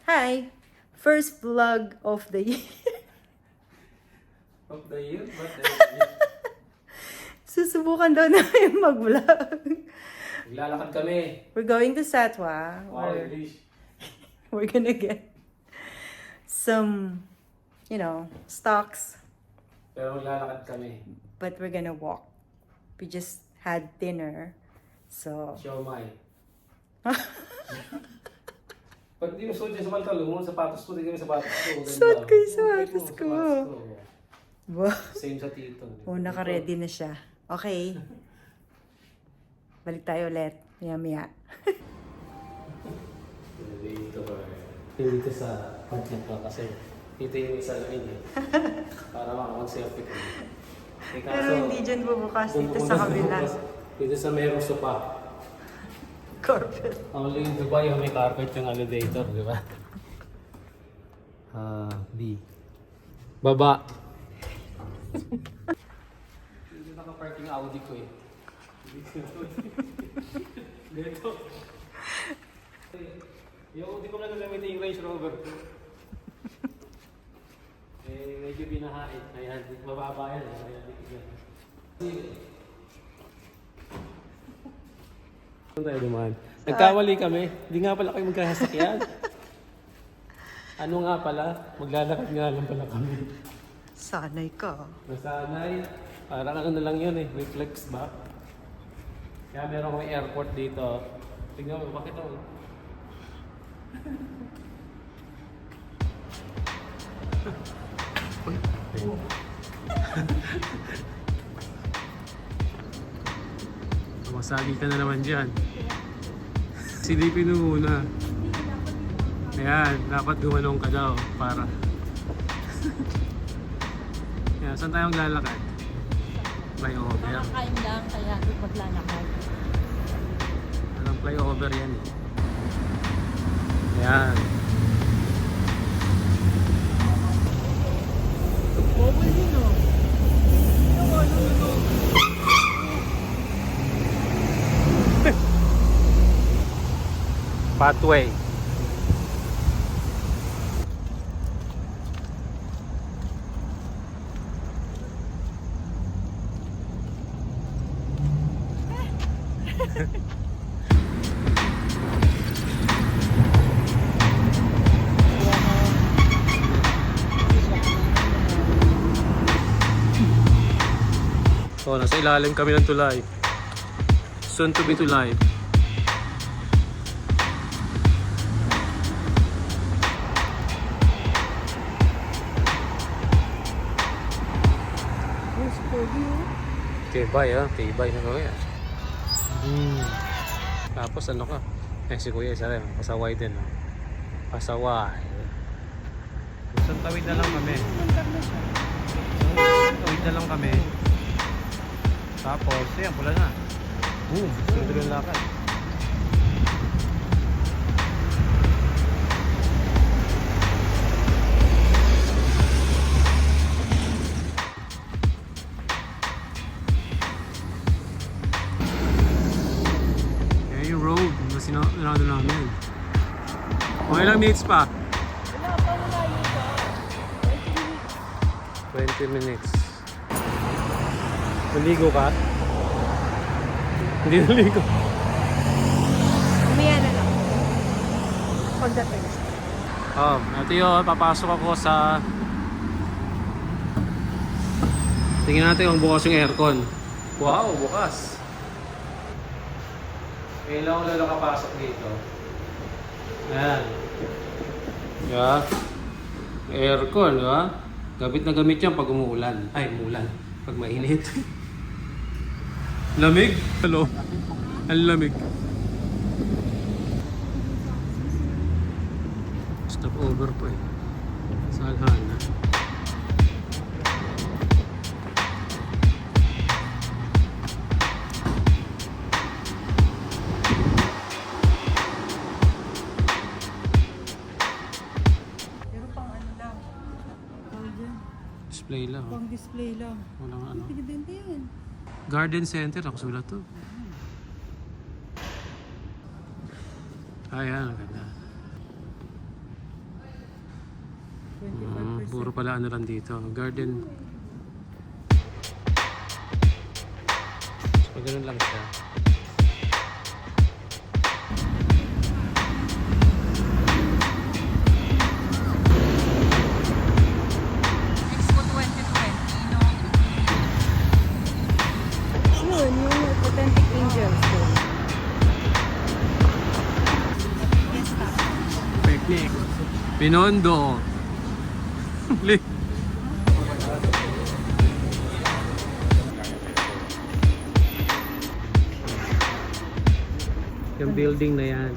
Hi! First vlog of the year. Of the year? What the year? Susubukan daw namin mag-vlog. Maglalakad kami. We're going to Satwa. Wow, English. We're gonna get some, stocks. Pero maglalakad kami. But we're gonna walk. We just had dinner. So, Siomay. Pag di mo suot yung samantalong mo, sapatos ko, di kami sapatos ko. Ganda. suot ko yung sapatos ko. Wow. Same sa tito. Oh, naka-ready na siya. Okay. Balik tayo ulit. Maya-maya. Dito ba? Dito sa content ko kasi dito yung isa lang eh. Para makakonsepti ko. Pero hindi dyan bubukas. Dito sa kabila. Dito sa merong sopa. Carpet. Only in Dubai may carpet yung elevator, di ba? B. Baba. Dito naka-parking Audi ko eh. Dito. Yung Audi ko na gagamitin yung Range Rover ko. Medyo binahain. Ayan, mababa yan. Ayan, tayo dumaan. Nagkamali kami. Hindi nga pala kayo magkahasakyan. Ano nga pala? Maglalakad nga lang pala kami. Sanay ka. Nasanay. Parang ano na lang yun eh. Reflex ba? Kaya meron kami airport dito. Tingnan mo, bakit ako? Masagi ka na naman dyan. Silipin mo muna. Ayan, dapat gumanong ka daw para... Ayan, saan tayong lalakad? Flyover. Nakakain lang, kaya maglalakad. Anong flyover yan eh. Ayan. Bawal yun o. Pathway. So, nasa ilalim kami ng tulay. Soon to be tulay. Tibay ha, tibay na kuya. Tapos ano ka? Si kuya isa rin, pasaway din. Pasaway. Isang tawid na lang kami. Tawid na lang kami. Tapos, yan, pula na. Boom! Sunod yung lakad. Yung road na sinado namin. Okay lang minutes pa. Wala pa, malayo pa. 20 minutes. Naligo ka? Hindi naligo. Umaya na lang. Pagdating. Ito yun, papasok ako sa... Tingnan natin kung bukas yung aircon. Wow, bukas. Kailan ko lang nakapasok dito. Ayan. Diba? Aircon, diba? Gamit na gamit yan pag umuulan. Ay, umuulan. Pag mainit. Lamig? Hello? Ang lamig. Stop over po eh. Sa Alhana. Display lang. Pang display lang. Walang ano. Pinibenta yan. Garden Center, nakasulat to. Ayan, ang ganda. puro pala ano lang dito. Garden. So, ganun lang siya. Expo 2020, no? Yun, yung Authentic Angels ko. Picnic. Binondo. Yung building na yan.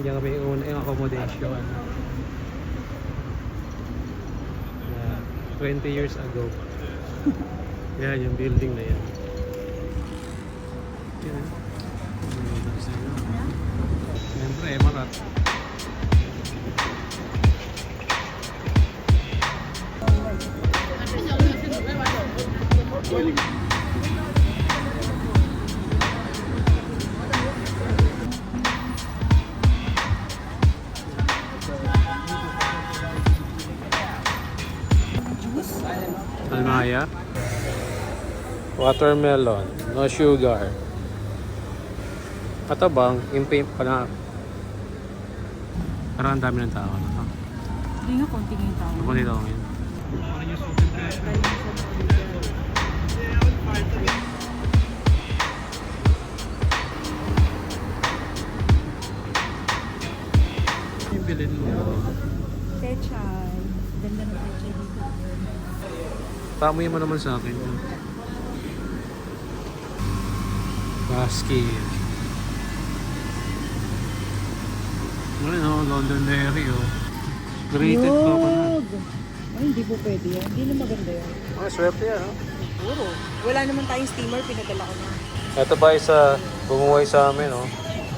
Diyan kami yung accommodation. Yeah, 20 years ago. Yan, yung building na yan. Yan. Siyempre, Emarat. Almaya. Watermelon. No sugar. Katabang, impimp pa na. Parang ang dami ng tao. No? Hindi nga, konti nga yung tao. Ako nito ngayon. Yung bilin mo. Pechay. Ganda ng pechay dito. Pamuyin mo naman sa akin. Basket. Ano, London Dairy, oh. Grated coconut. Ay, hindi po pwede yan. Hindi na maganda yan. Ah, swerte yan, oh. Puro. Wala naman tayong steamer, pinadala ko na. Ito ba isa bumuhay sa amin, oh.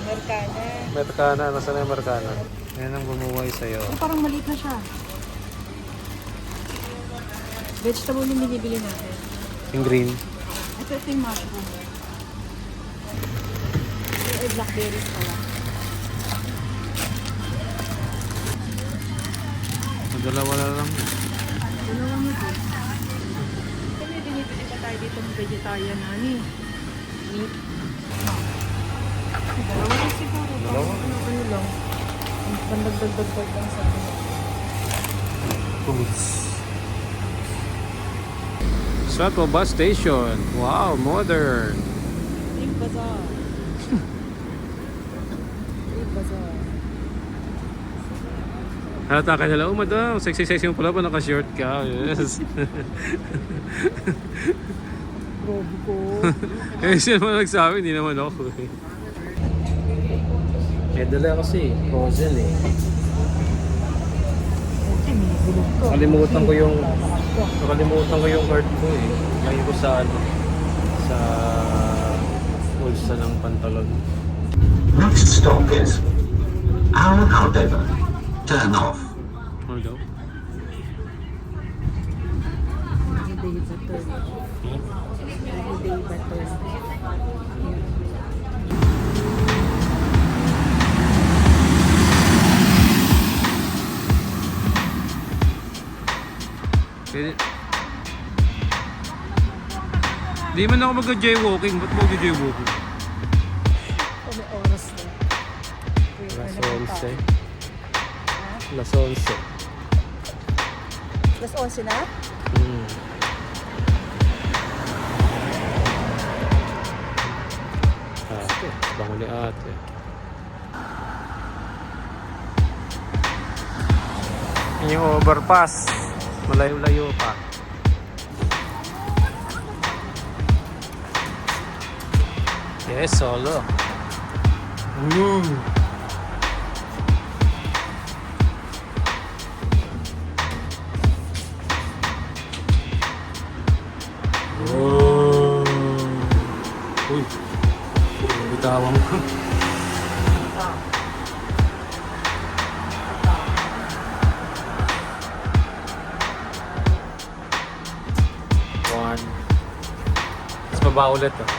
Mercana. Mercana, nasa na yung Mercana? Yan ang bumuhay sa'yo. Oh, parang maliit na siya. Vegetable yung binibili natin. Yung green. Ito yung mushroom. Yung blackberries pala. Dalawa na lang. Dalawa mo po. May binibili pa tayo dito ng vegetarian na meat. Dalawa na siguro. Dalawa? Ano lang. Ang pandagdag-dagdag lang sa akin. Foods. Swato bus station. Wow, modern. Dream Bazaar. Dream Bazaar. Halata ka nila, oh madam, sexy-sexy mo pala pa, naka-short ka. Yes. Grabe ko. Eh, siya naman nagsabi, hindi naman ako eh. Eh, dala kasi, frozen eh. Okay, may bulog ko. Nakalimutan ko yung card ko eh. Ngayon ko sa ano, sa pulsa ng pantalon. Next stop is Al Cordova. Turn off. Ano daw? Holiday butter. Holiday butter. Di man ako mag-jaywalking. Ba't mag-jaywalking? O may oras na. Alas 11. Alas 11. Alas 11 na? Ate, bango ni ate. Yung overpass. Malayo-layo pa. Yes, solo. Uy, bitawan ko. One. Mas baba ulit oh.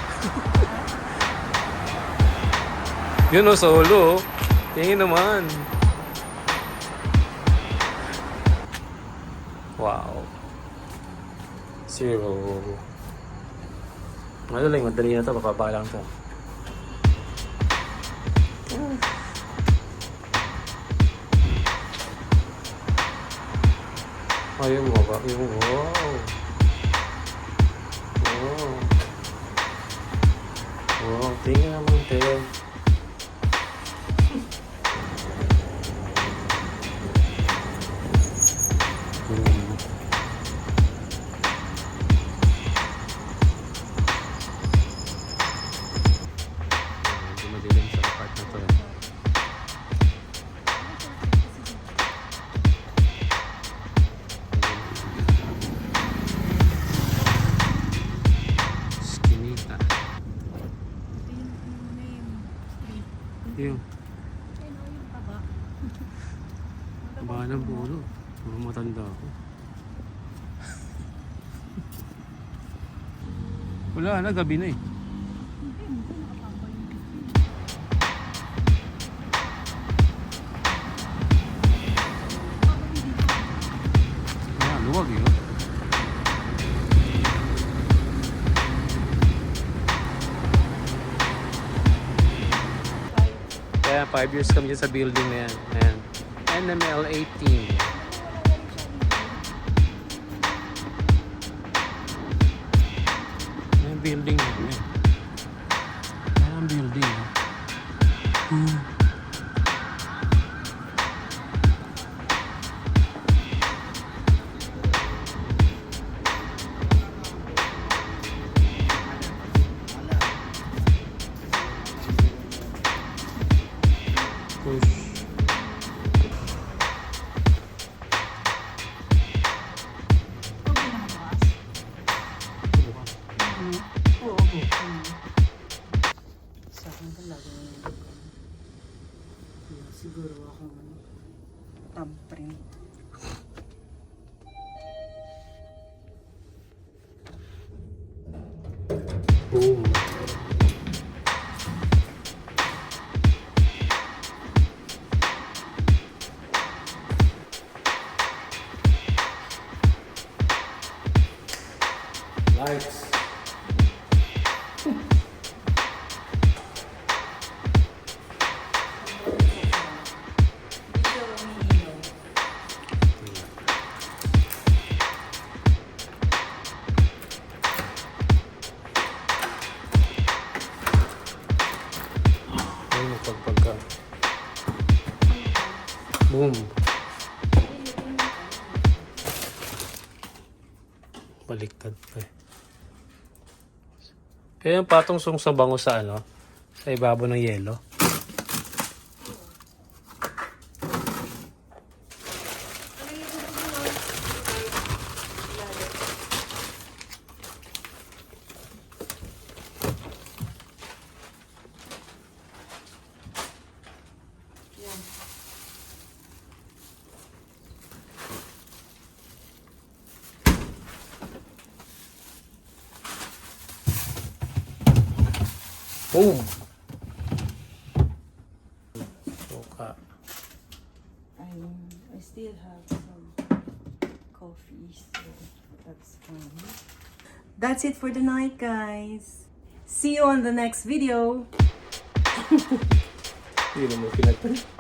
Yun o, solo. Tingin naman. Wow. 0. Madali na to. Bababa lang to. Ayun mo ba? Yung wow. Wow. Wow. Tingnan naman, te. Medyo madilim sa part na to. Skinita. Yung baka ng puno. Mga matanda ako. Wala na, gabi na eh. Luwag yun. Kaya 5 years kami dyan sa building na yan. Ayan. NML 18. Ayan building na yun. Ayan building. Push. Sa akin talaga siguro akong thumbprint. Boom. Lights. Ayun, pagka. Boom. Baliktad pa eh. Kaya yung patong sa bango sa ano, sa ibabaw ng yelo. Boom! Suka. I still have some coffee, so that's fine. That's it for the night, guys. See you on the next video. Hindi naman pinagpapalala.